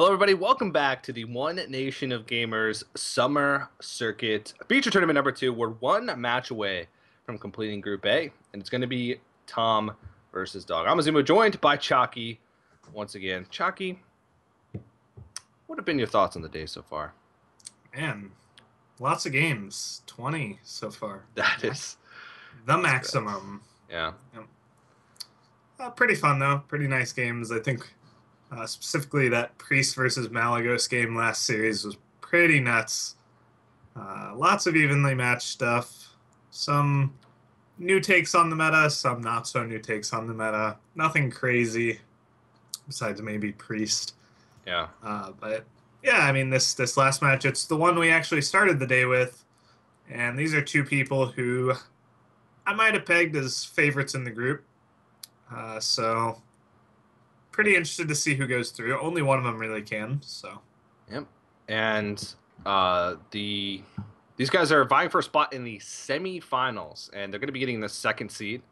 Hello, everybody. Welcome back to the One Nation of Gamers Summer Circuit Feature Tournament number 2. We're one match away from completing Group A, and it's going to be Tom versus Dog. I'm Azuma, joined by Chalky once again. Chalky, what have been your thoughts on the day so far? Man, lots of games. 20 so far. That is the maximum. Yeah. Pretty fun, though. Pretty nice games. I think specifically that Priest versus Malagos game last series was pretty nuts. Lots of evenly matched stuff. Some new takes on the meta, some not so new takes on the meta. Nothing crazy besides maybe Priest. Yeah. But yeah, I mean, this last match, it's the one we actually started the day with. And these are two people who I might have pegged as favorites in the group. So pretty interested to see who goes through. Only one of them really can. So. Yep. And these guys are vying for a spot in the semifinals, and they're going to be getting the second seed.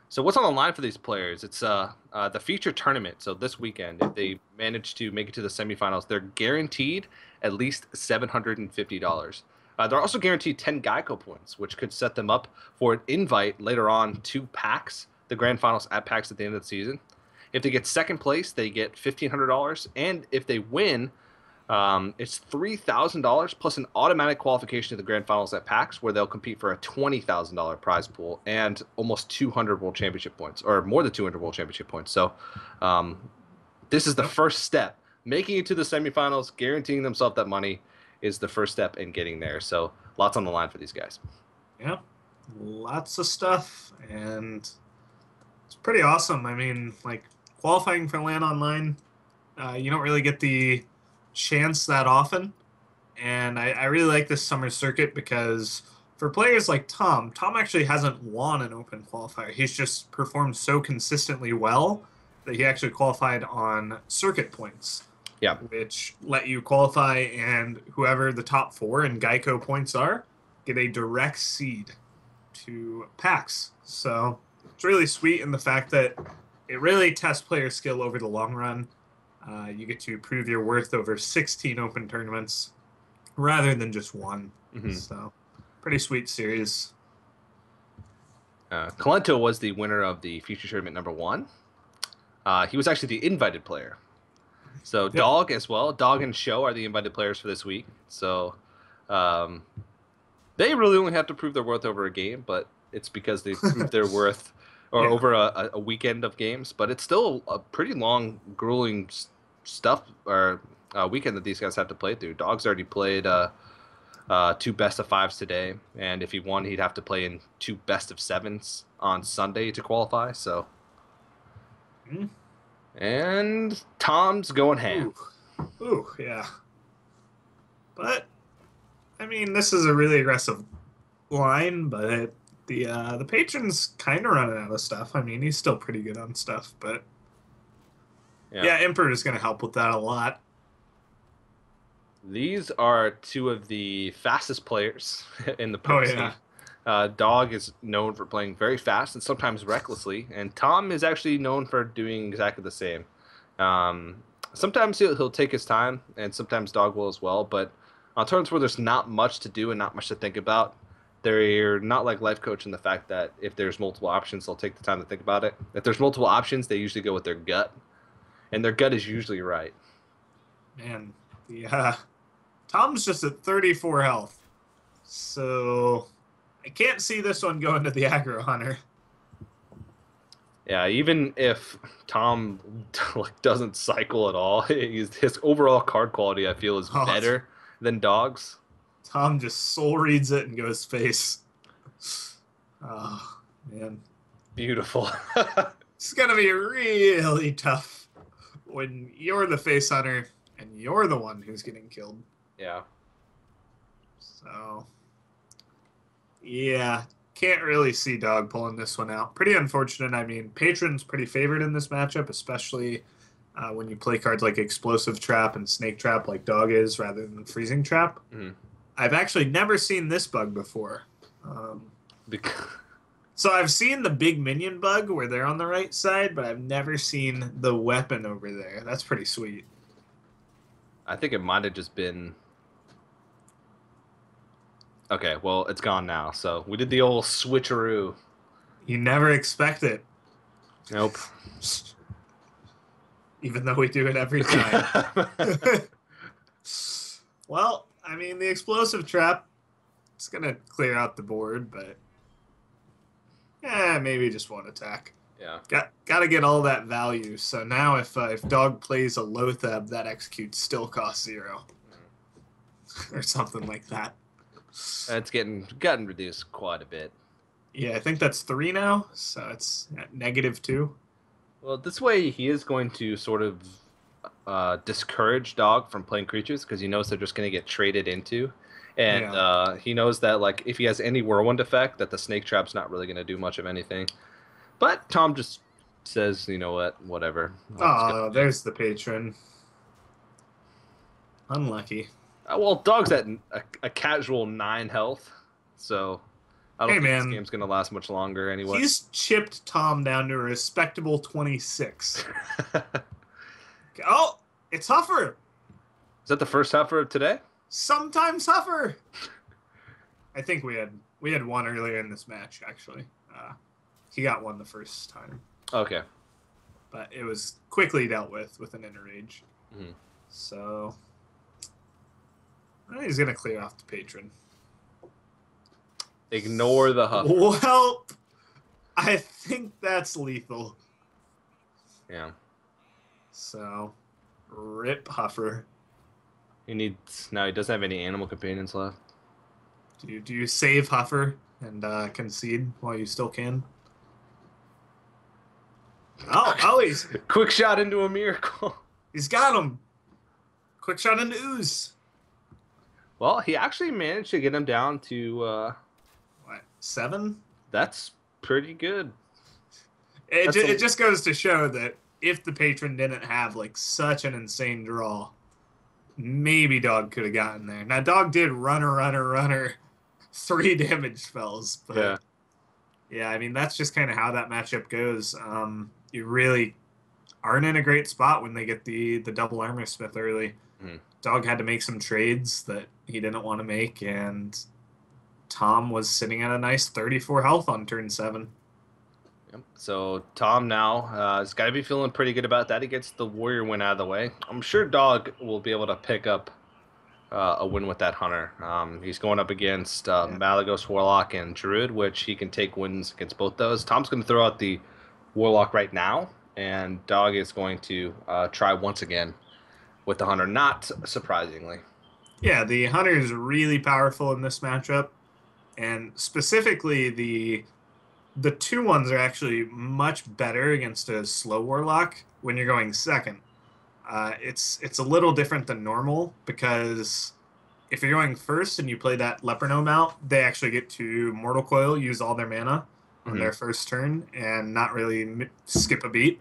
So what's on the line for these players? It's the feature tournament. So this weekend, if they manage to make it to the semifinals, they're guaranteed at least $750. They're also guaranteed 10 GEICO points, which could set them up for an invite later on to PAX, the grand finals at PAX at the end of the season. If they get second place, they get $1,500, and if they win, it's $3,000 plus an automatic qualification to the grand finals at PAX, where they'll compete for a $20,000 prize pool and almost 200 World Championship points, or more than 200 World Championship points. So this is the first step. Making it to the semifinals, guaranteeing themselves that money is the first step in getting there. So lots on the line for these guys. Yeah, lots of stuff, and it's pretty awesome. I mean, like, qualifying for LAN Online, you don't really get the chance that often. And I really like this summer circuit because for players like Tom actually hasn't won an open qualifier. He's just performed so consistently well that he actually qualified on circuit points. Yeah. Which let you qualify, and whoever the top 4 in GEICO points are get a direct seed to PAX. So it's really sweet in the fact that it really tests player skill over the long run. You get to prove your worth over 16 open tournaments rather than just one. Mm-hmm. So pretty sweet series. Calento was the winner of the feature tournament number 1. He was actually the invited player. So yep. Dog as well. Dog and Show are the invited players for this week. So they really only have to prove their worth over a game, but it's because they proved their worth over a weekend of games. But it's still a pretty long, grueling stuff or weekend that these guys have to play through. Dog's already played 2 best of 5s today, and if he won, he'd have to play in 2 best of 7s on Sunday to qualify. So. And Tom's going ham. Ooh, yeah. But, I mean, this is a really aggressive line, but the patron's kind of running out of stuff. I mean, he's still pretty good on stuff, but yeah, Emperor is going to help with that a lot. These are 2 of the fastest players in the pro scene. Dog is known for playing very fast and sometimes recklessly, and Tom is actually known for doing exactly the same. Sometimes he'll take his time, and sometimes Dog will as well, but on turns where there's not much to do and not much to think about, they're not like Life Coach in the fact that if there's multiple options, they'll take the time to think about it. If there's multiple options, they usually go with their gut, and their gut is usually right. Man, Tom's just at 34 health, so I can't see this one going to the aggro hunter. Yeah, even if Tom doesn't cycle at all, his overall card quality, I feel, is better than Dog's. Tom just soul reads it and goes face. Oh, man. Beautiful. It's going to be really tough when you're the face hunter and you're the one who's getting killed. Yeah. So, yeah, can't really see Dog pulling this one out. Pretty unfortunate. I mean, Patron's pretty favored in this matchup, especially when you play cards like Explosive Trap and Snake Trap like Dog is rather than Freezing Trap. Mm-hmm. I've actually never seen this bug before. So I've seen the big minion bug where they're on the right side, but I've never seen the weapon over there. That's pretty sweet. I think it might have just been. Okay, well, it's gone now. So we did the old switcheroo. You never expect it, Nope. even though we do it every time. Well, I mean, the explosive trap, it's going to clear out the board, but maybe just one attack. Yeah. Got to get all that value. So now if dog plays a Lothab, that execute still costs 0. Or something like that. It's gotten reduced quite a bit. Yeah, I think that's 3 now, so it's at -2. Well, this way he is going to sort of discourage dog from playing creatures because he knows they're just going to get traded into. And Yeah. he knows that like if he has any whirlwind effect, that the snake trap's not really going to do much of anything. But Tom just says, you know what, whatever. Oh, there's the patron. Unlucky. Well, dog's at a casual 9 health, so I don't think this game's going to last much longer anyway. He's chipped Tom down to a respectable 26. Oh, it's Huffer. Is that the first Huffer of today? Sometimes Huffer. I think we had one earlier in this match, actually. He got one the first time. Okay. But it was quickly dealt with an interrage. Mm-hmm. So he's going to clear off the patron. Ignore the Huffer. Well, I think that's lethal. Yeah. So, rip Huffer. He doesn't have any animal companions left. Do you save Huffer and concede while you still can? Oh, he's quick shot into a miracle. He's got him. Quick shot into ooze. Well, he actually managed to get him down to what, 7? That's pretty good. It just goes to show that if the patron didn't have like such an insane draw, maybe dog could have gotten there. Now dog did runner 3 damage spells, but yeah, I mean that's just kind of how that matchup goes. You really aren't in a great spot when they get the double armor smith early. Mm-hmm. Dog had to make some trades that he didn't want to make, and Tom was sitting at a nice 34 health on turn 7. Yep. So Tom now has got to be feeling pretty good about that. He gets the warrior win out of the way. I'm sure dog will be able to pick up a win with that hunter. He's going up against Malagos Warlock and Druid, which he can take wins against both those. Tom's going to throw out the Warlock right now, and dog is going to try once again with the hunter, not surprisingly. Yeah, the hunter is really powerful in this matchup, and specifically the 2-1s are actually much better against a slow warlock when you're going second. It's a little different than normal because if you're going first and you play that Leopardome out, they actually get to Mortal Coil, use all their mana on their first turn, and not really skip a beat.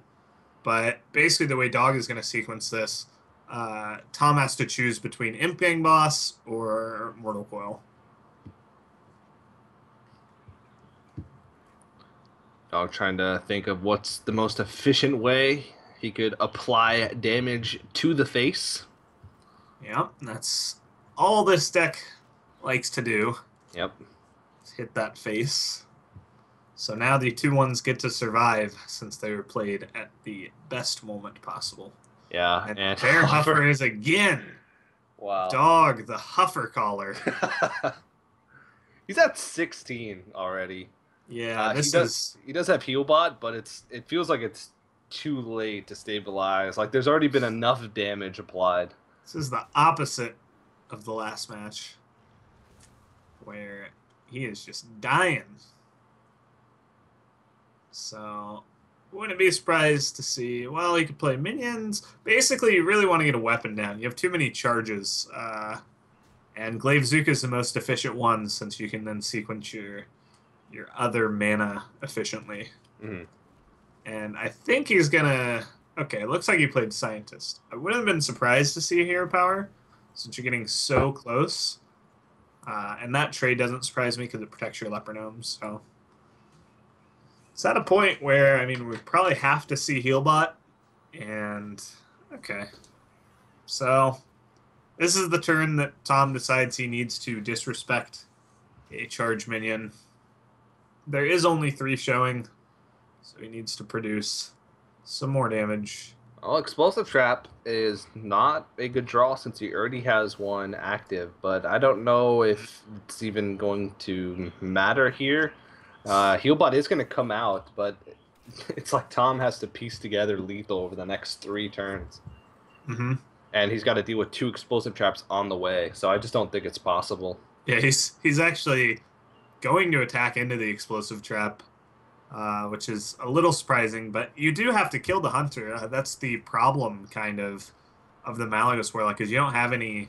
But basically the way Dog is going to sequence this, Tom has to choose between Imp Gang Boss or Mortal Coil. Dog trying to think of what's the most efficient way he could apply damage to the face. Yep, that's all this deck likes to do. Yep. Hit that face. So now the 2-1s get to survive since they were played at the best moment possible. Yeah, and Bear Huffer is again. Wow. Dog, the Huffer caller. He's at 16 already. Yeah, he does have Healbot, but it feels like it's too late to stabilize. Like there's already been enough damage applied. This is the opposite of the last match, where he is just dying. So, wouldn't be surprised to see. Well, he could play minions. Basically, you really want to get a weapon down. You have too many charges, and Glaive Zuka is the most efficient one since you can then sequence your other mana efficiently. Mm-hmm. And I think he's gonna. Okay, it looks like he played Scientist. I wouldn't have been surprised to see a hero power since you're getting so close. And that trade doesn't surprise me because it protects your Leopardome. So it's at a point where, I mean, we probably have to see Healbot. And, okay. So This is the turn that Tom decides he needs to disrespect a charge minion. There is only 3 showing, so he needs to produce some more damage. Well, Explosive Trap is not a good draw since he already has one active, but I don't know if it's even going to matter here. Healbot is going to come out, but it's like Tom has to piece together lethal over the next 3 turns. Mm-hmm. And he's got to deal with 2 Explosive Traps on the way, so I just don't think it's possible. Yeah, he's actually going to attack into the explosive trap, which is a little surprising. But you do have to kill the hunter. That's the problem, kind of the Malagos Warlock, because you don't have any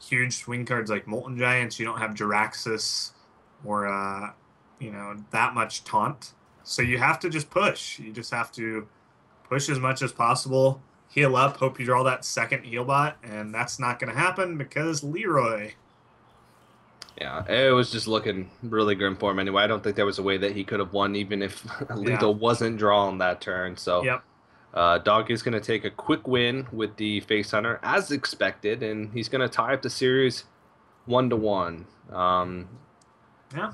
huge swing cards like Molten Giants. You don't have Jaraxxus or that much taunt. So you have to just push. You just have to push as much as possible. Heal up. Hope you draw that second heal bot, and that's not going to happen because Leroy. Yeah, it was just looking really grim for him anyway. I don't think there was a way that he could have won even if lethal wasn't drawn that turn. So Yep. Dog is going to take a quick win with the Face Hunter as expected, and he's going to tie up the series 1-1. Yeah.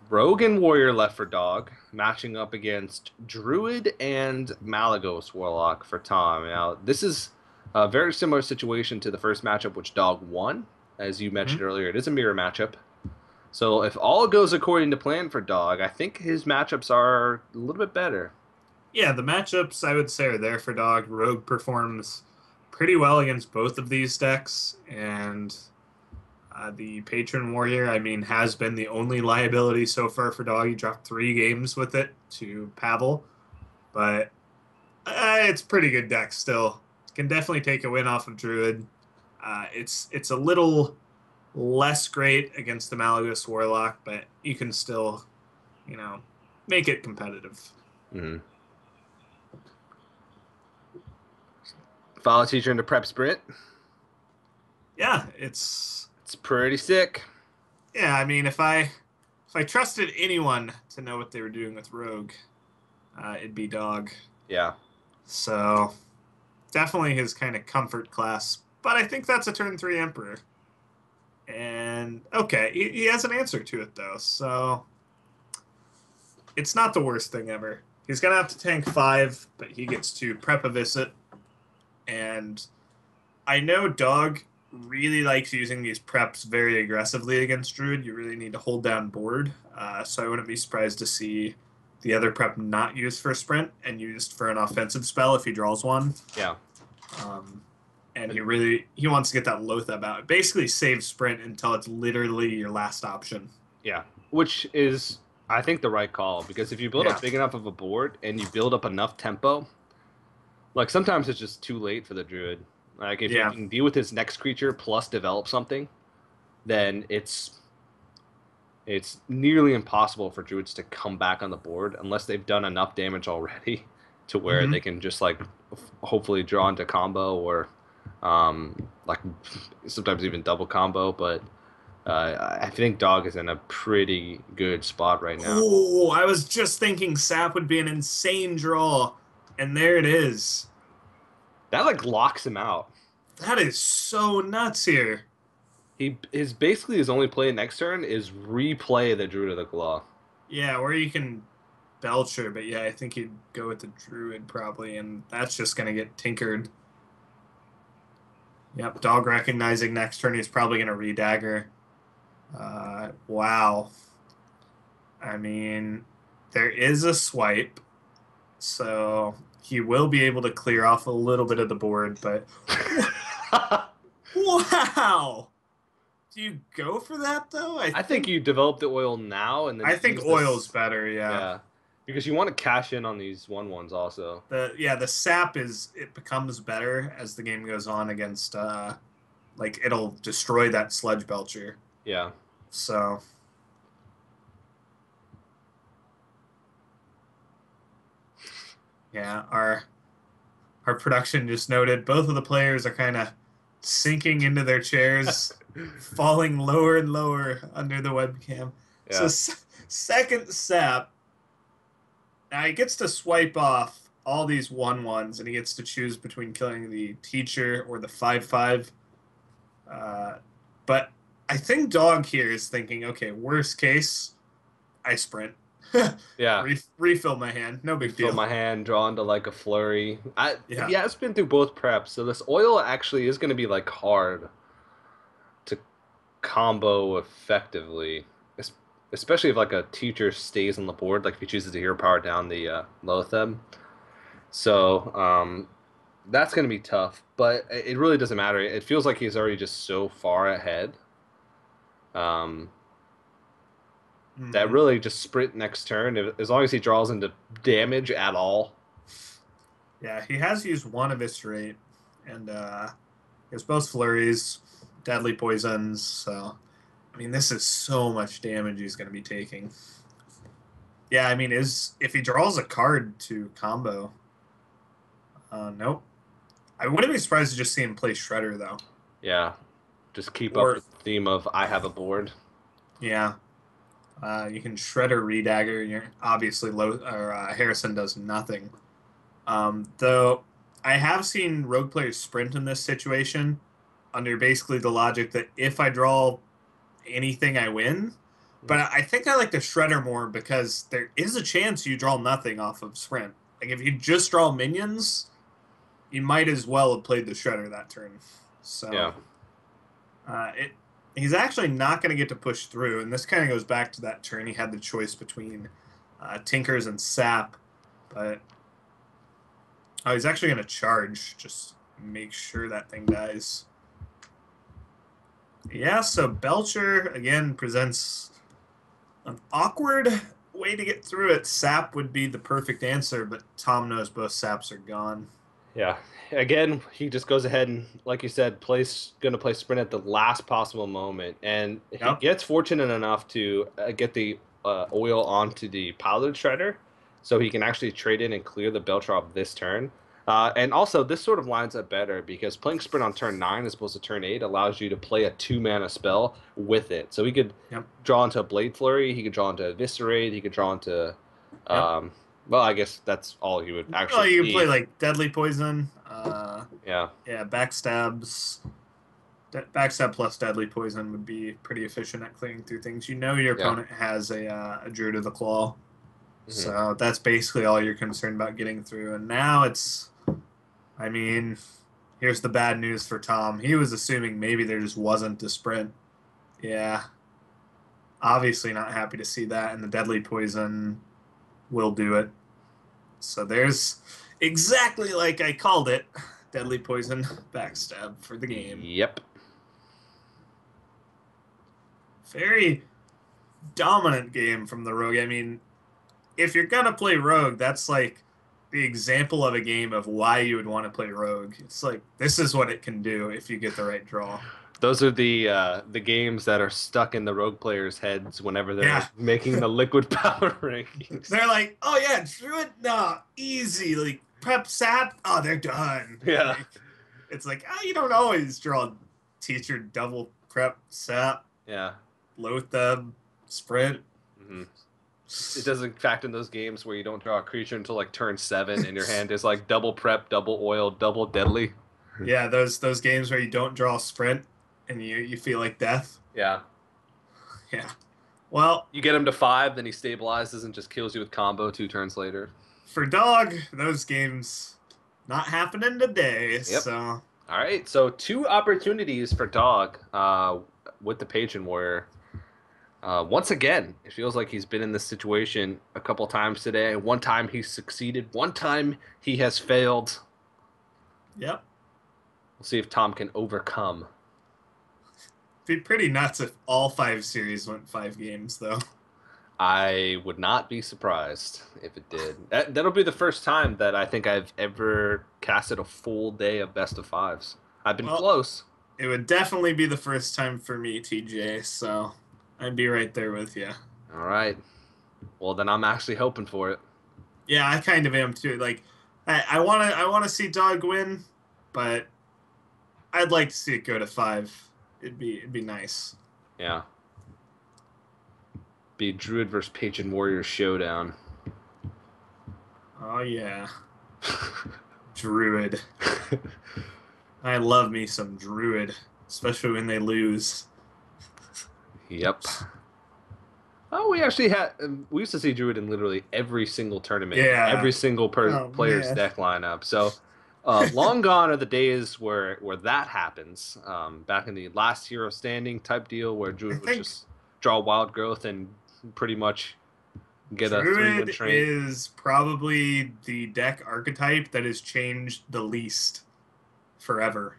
Rogue and Warrior left for Dog, matching up against Druid and Malagos Warlock for Tom. Now, this is a very similar situation to the first matchup, which Dog won. As you mentioned earlier, it is a mirror matchup. So if all goes according to plan for Dog, I think his matchups are a little bit better. Yeah, the matchups I would say are there for Dog. Rogue performs pretty well against both of these decks, and the Patron Warrior, I mean, has been the only liability so far for Dog. He dropped 3 games with it to Pavel, but it's a pretty good deck still. Can definitely take a win off of Druid. It's a little less great against the Malagos Warlock, but you can still, make it competitive. Mm-hmm. Follow teacher into prep sprint. Yeah, it's pretty sick. Yeah, I mean, if I trusted anyone to know what they were doing with Rogue, it'd be Dog. Yeah. So definitely his kind of comfort class. But I think that's a turn 3 Emperor. And okay, he has an answer to it though, so it's not the worst thing ever. He's gonna have to tank 5, but he gets to prep a Visit. And I know Dog really likes using these preps very aggressively against Druid. You really need to hold down board. So I wouldn't be surprised to see the other prep not used for a sprint and used for an offensive spell if he draws one. Yeah. And he wants to get that Loatheb out. Basically save sprint until it's literally your last option. Yeah. Which is, I think, the right call, because if you build up big enough of a board and you build up enough tempo, like sometimes it's just too late for the Druid. Like if you can deal with his next creature plus develop something, then it's nearly impossible for Druids to come back on the board unless they've done enough damage already to where they can just like hopefully draw into combo or like sometimes even double combo. But I think Dog is in a pretty good spot right now. Oh, I was just thinking Sap would be an insane draw, and there it is. That like locks him out. That is so nuts here. Basically his only play next turn is replay the Druid of the Claw. Yeah, or you can Belcher, but yeah, I think he'd go with the Druid probably, and that's just gonna get tinkered. Yep, Dog recognizing next turn he's probably gonna redagger. Wow. I mean, there is a swipe, so he will be able to clear off a little bit of the board, but wow! Do you go for that though? I think you develop the oil now, and then I think oil's better. Yeah, because you want to cash in on these 1/1s also. The sap it becomes better as the game goes on against like it'll destroy that Sludge Belcher. Yeah. So. Yeah, our production just noted both of the players are kind of sinking into their chairs, falling lower and lower under the webcam. Yeah. So second sap. Now he gets to swipe off all these 1/1s, and he gets to choose between killing the teacher or the 5/5. But I think Dog here is thinking, okay, worst case, I sprint. Yeah. Refill my hand, no big Refill deal. my hand, draw into like a flurry. Yeah. Yeah, it's been through both preps, so this oil actually is going to be like hard to combo effectively, es- especially if like a teacher stays on the board, like if he chooses to hero power down the Loatheb. So that's going to be tough, but it really doesn't matter. It feels like he's already just so far ahead um, that Hmm. really just sprint next turn, as long as he draws into damage at all. Yeah, he has used one Eviscerate, and he has both flurries, deadly poisons. So, I mean, this is so much damage he's going to be taking. Yeah, I mean, is if he draws a card to combo, nope. I wouldn't be surprised to just see him play Shredder though. Yeah, just keep up Or with the theme of I have a board. yeah, you can Shredder Redagger. You're obviously low, or Harrison does nothing. Though I have seen rogue players sprint in this situation under basically the logic that if I draw anything, I win. But I think I like the Shredder more because there is a chance you draw nothing off of sprint. Like if you just draw minions, you might as well have played the Shredder that turn. So Yeah. it he's actually not going to get to push through, and this kind of goes back to that turn he had the choice between Tinkers and Sap, but oh, he's actually going to charge. Just make sure that thing dies. Yeah, so Belcher again presents an awkward way to get through it. Sap would be the perfect answer, but Tom knows both Saps are gone. Yeah. Again, he just goes ahead and, like you said, gonna play sprint at the last possible moment, and he Yep. gets fortunate enough to get the oil onto the piloted shredder, so he can actually trade in and clear the Beltrop this turn. And also, this sort of lines up better because playing sprint on turn 9 as opposed to turn 8 allows you to play a 2 mana spell with it. So he could Yep. draw into a Blade Flurry, he could draw into Eviscerate, he could draw into Yep. um, well, I guess that's all he would Well, actually you can play need. like Deadly Poison. Yeah. Yeah, backstabs. Backstab plus Deadly Poison would be pretty efficient at clearing through things. You know your Yeah. opponent has a Druid of the Claw, Hmm. so that's basically all you're concerned about getting through. And now I mean, here's the bad news for Tom. He was assuming maybe there just wasn't a sprint. Yeah, obviously not happy to see that, and the Deadly Poison will do it. So there's exactly like I called it. Deadly Poison backstab for the game. Yep. Very dominant game from the Rogue. I mean, if you're gonna play Rogue, that's like the example of a game of why you would want to play Rogue. It's like this is what it can do if you get the right draw. Those are the games that are stuck in the rogue players' heads whenever they're Yeah, making the liquid power rankings. they're like, oh yeah, Druid, no, easy. Like prep sap, oh they're done. Yeah. Like it's like oh, you don't always draw teacher double prep sap Yeah. Loatheb sprint. Hmm. It doesn't fact in those games where you don't draw a creature until like turn 7 and your hand is like double prep, double oil, double deadly. Yeah, those games where you don't draw sprint and you feel like death. Yeah. Yeah. Well, You get him to 5, then he stabilizes and just kills you with combo 2 turns later. for Dog, those games not happening today. Yep. So All right. So 2 opportunities for Dog with the Patron Warrior. Once again, it feels like he's been in this situation a couple times today. One time he succeeded, one time he has failed. yep. We'll see if Tom can overcome. Be pretty nuts if all 5 series went 5 games though. I would not be surprised if it did. That'll be the first time that I think I've ever casted a full day of best of 5s. I've been Well, close. it would definitely be the first time for me, TJ, so I'd be right there with you. All right. Well, then I'm actually hoping for it. Yeah, I kind of am too. Like I wanna see Dog win, but I'd like to see it go to 5. It'd be nice. Yeah. Be Druid versus Patron Warrior showdown. Oh yeah. Druid. I love me some Druid. especially when they lose. Yep. Oh, we used to see Druid in literally every single tournament, Yeah. every single Oh player's man. deck lineup. So, long gone are the days where that happens. Back in the last hero standing type deal, where I Druid would think just draw wild growth and pretty much get a 3-win Druid train. is probably the deck archetype that has changed the least forever.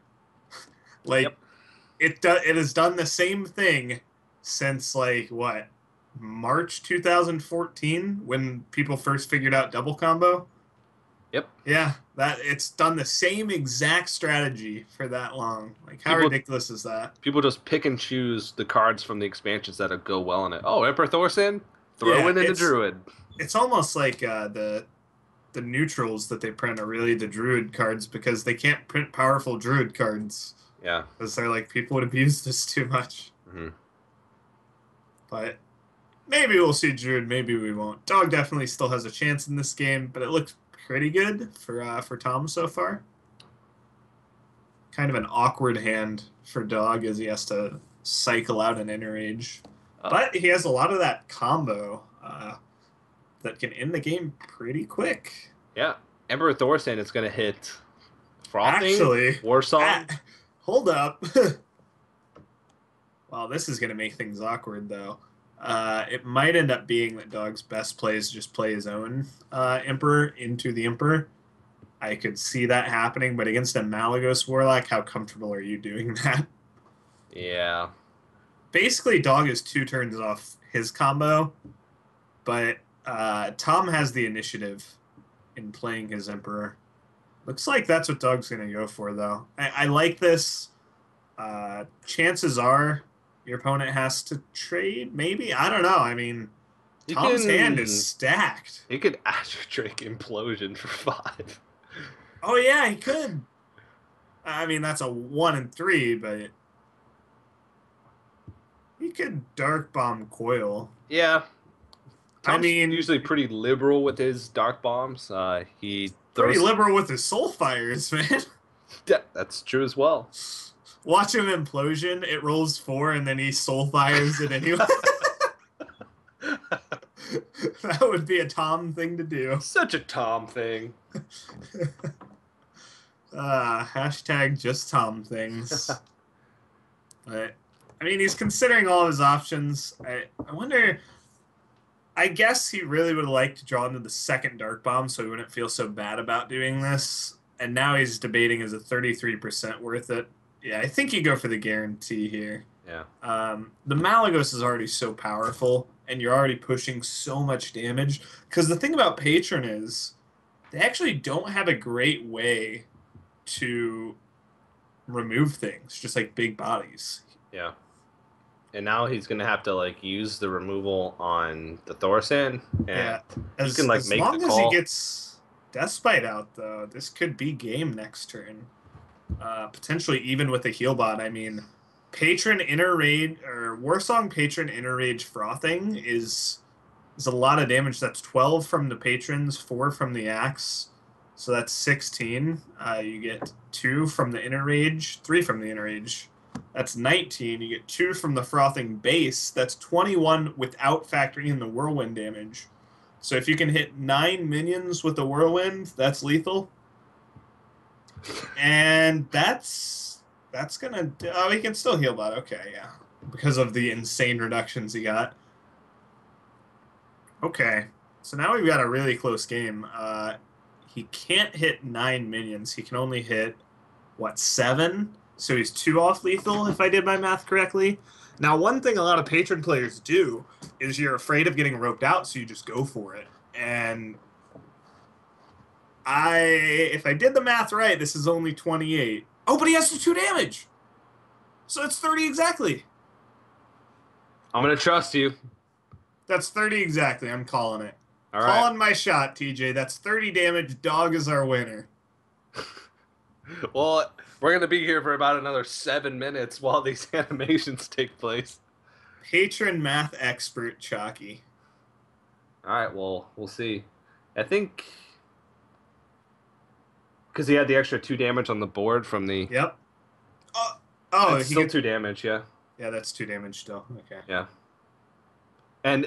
Yep. Like it has done the same thing since like what, March 2014 when people first figured out double combo. Yep. Yeah, that it's done the same exact strategy for that long. Like how People ridiculous is that? people just pick and choose the cards from the expansions that go well in it. Oh, Emperor Thorsan, throw Yeah, in the Druid. it's almost like the neutrals that they print are really the Druid cards because they can't print powerful Druid cards Yeah. because they're like people would abuse this too much. Hmm. But maybe we'll see Druid, maybe we won't. Dog definitely still has a chance in this game, but it looks pretty good for Tom so far. Kind of an awkward hand for Dog as he has to cycle out an inner age. Oh, But he has a lot of that combo that can end the game pretty quick. yeah. Emperor Thorsan is going to hit Frothing, Actually, Warsong. hold up. Well, this is going to make things awkward, though. It might end up being that Dog's best play is just play his own Emperor into the Emperor. I could see that happening, but against a Malagos Warlock, how comfortable are you doing that? Yeah. Basically, Dog is 2 turns off his combo, but Tom has the initiative in playing his Emperor. Looks like that's what Dog's going to go for, though. I like this. Chances are your opponent has to trade, maybe? I don't know. I mean, You Tom's hand is can stacked. you could Astro Drake Implosion for 5. Oh, yeah, he could. I mean, that's a 1 and 3, but he could Dark Bomb Coil. Yeah. I Tom's mean, usually pretty liberal with his dark bombs. He pretty throws liberal with his Soul Fires, man. Yeah, that's true as well. Watch him Implosion. It rolls 4, and then he Soul Fires it anyway. That would be a Tom thing to do. Such a Tom thing. Hashtag just Tom things. But, I mean, he's considering all of his options. I wonder. I guess he really would like to draw into the second Dark Bomb so he wouldn't feel so bad about doing this. And now he's debating is a 33% worth it. Yeah, I think you go for the guarantee here. Yeah. The Malagos is already so powerful, and you're already pushing so much damage. Because the thing about Patron is they actually don't have a great way to remove things, just like big bodies. Yeah. And now he's gonna have to like use the removal on the Thorsan, and Yeah, you can like as make long the as call. he gets Deathbite out, though, this could be game next turn. Potentially even with a heal bot. I mean, Patron Inner Rage or Warsong Patron Inner Rage Frothing is a lot of damage. That's 12 from the patrons, 4 from the axe, so that's 16. You get 2 from the Inner Rage, 3 from the Inner Rage. That's 19. You get 2 from the Frothing base. That's 21 without factoring in the Whirlwind damage. So if you can hit 9 minions with the Whirlwind, that's lethal. And that's gonna. Oh, he can still heal bot. Okay, yeah, because of the insane reductions he got. Okay, so now we've got a really close game. He can't hit 9 minions. He can only hit what, 7? So he's 2 off lethal, if I did my math correctly. Now, one thing a lot of patron players do is you're afraid of getting roped out, so you just go for it. And if I did the math right, this is only 28. Oh, but he has 2 damage! So it's 30 exactly. I'm gonna trust you. That's 30 exactly. I'm calling it. All right. Calling my shot, TJ. That's 30 damage. Dog is our winner. Well, we're gonna be here for about another 7 minutes while these animations take place. Patron math expert Chalky. All right. Well, we'll see. I think because he had the extra 2 damage on the board from the. Yep. Oh, It's he still gets. 2 damage, yeah. Yeah, that's 2 damage still. Okay. Yeah. And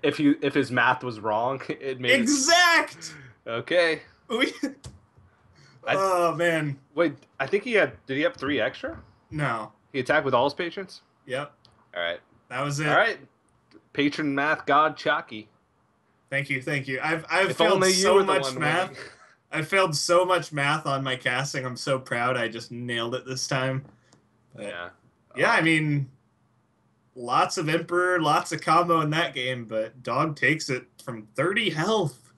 if his math was wrong, it made it Exact. okay. We. I Oh man. wait. I think he had. Did he have 3 extra? No. He attacked with all his patrons. Yep. All right. That was All it. right. Patron math god Chalky. Thank you. Thank you. I've If failed only you so were the much one winning. math. I failed so much math on my casting. I'm so proud. I just nailed it this time. But Yeah. yeah, I mean, lots of Emperor, lots of combo in that game, but Dog takes it from 30 health.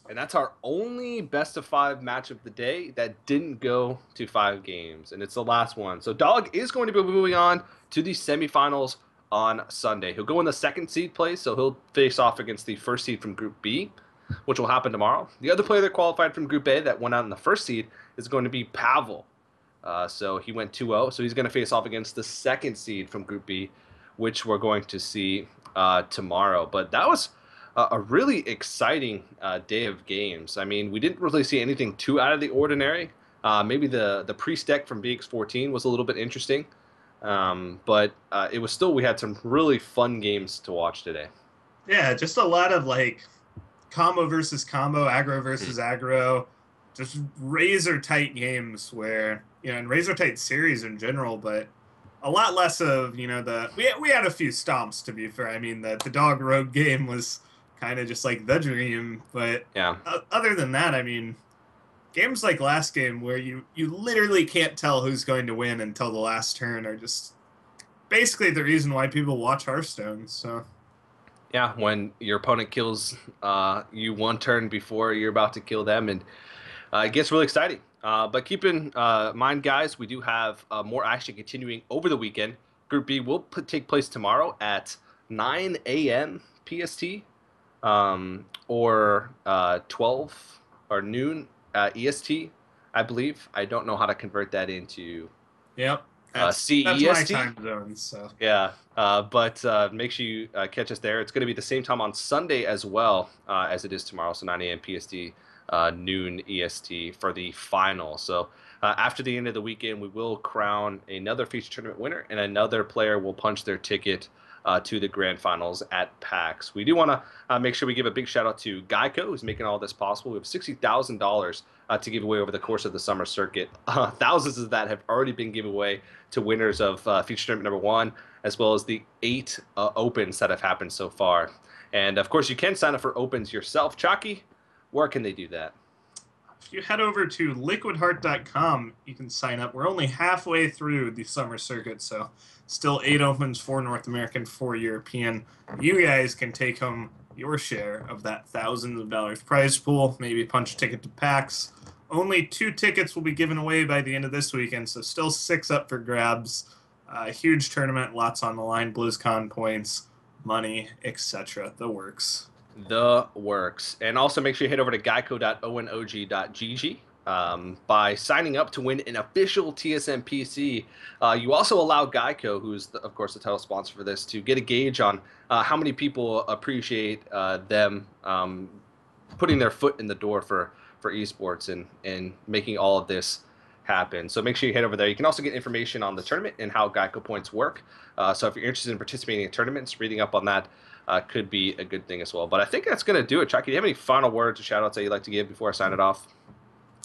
And that's our only best of 5 match of the day that didn't go to 5 games. And it's the last one. So Dog is going to be moving on to the semifinals on Sunday. He'll go in the 2nd seed place, so he'll face off against the 1st seed from Group B, which will happen tomorrow. The other player that qualified from Group A that went out in the 1st seed is going to be Pavel. So he went 2-0, so he's going to face off against the 2nd seed from Group B, which we're going to see tomorrow. But that was a really exciting day of games. I mean, we didn't really see anything too out of the ordinary. Maybe the priest deck from BX14 was a little bit interesting, but it was still, we had some really fun games to watch today. Yeah, just a lot of like combo versus combo, aggro versus aggro, just razor tight games where, and razor tight series in general, but a lot less of, we had a few stomps, to be fair. I mean, the Dog Rogue game was kind of just like the dream, but Yeah. Other than that, I mean, games like last game where you literally can't tell who's going to win until the last turn are just basically the reason why people watch Hearthstone. So Yeah, when your opponent kills you 1 turn before you're about to kill them, and it gets really exciting. But keep in mind, guys, we do have more action continuing over the weekend. Group B will take place tomorrow at 9 a.m. PST, or 12 or noon EST, I believe. I don't know how to convert that into yep, that's my CEST. time zone. So Yeah, but make sure you catch us there. It's going to be the same time on Sunday as well as it is tomorrow, so 9 a.m. PST, noon EST for the final. So after the end of the weekend, we will crown another feature tournament winner, and another player will punch their ticket to the grand finals at PAX. We do want to make sure we give a big shout out to GEICO, who's making all this possible. We have $60,000 to give away over the course of the summer circuit. Thousands of that have already been given away to winners of feature tournament number 1, as well as the 8 opens that have happened so far. And of course, you can sign up for opens yourself. Chalky, where can they do that? if you head over to liquidheart.com, you can sign up. We're only halfway through the summer circuit, so still 8 opens, 4 North American, 4 European. You guys can take home your share of that thousands of dollars prize pool, maybe punch a ticket to PAX. Only 2 tickets will be given away by the end of this weekend, so still 6 up for grabs. Huge tournament, lots on the line, BlizzCon points, money, etc. The works. The works. And also make sure you head over to geico.onog.gg. By signing up to win an official TSM PC, you also allow GEICO, who's of course the title sponsor for this, to get a gauge on how many people appreciate them putting their foot in the door for esports and making all of this happen. So make sure you head over there. You can also get information on the tournament and how GEICO points work. So if you're interested in participating in tournaments, reading up on that could be a good thing as well. But I think that's going to do it. Chucky, do you have any final words or shout-outs that you'd like to give before I sign it off?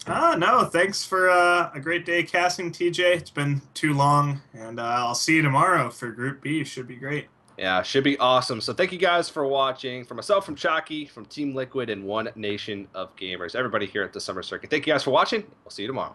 No, thanks for a great day casting, TJ. It's been too long, and I'll see you tomorrow for Group B. Should be great. Yeah, should be awesome. So thank you guys for watching. For myself, from Chalky, from Team Liquid, and One Nation of Gamers, everybody here at the Summer Circuit. Thank you guys for watching. We'll see you tomorrow.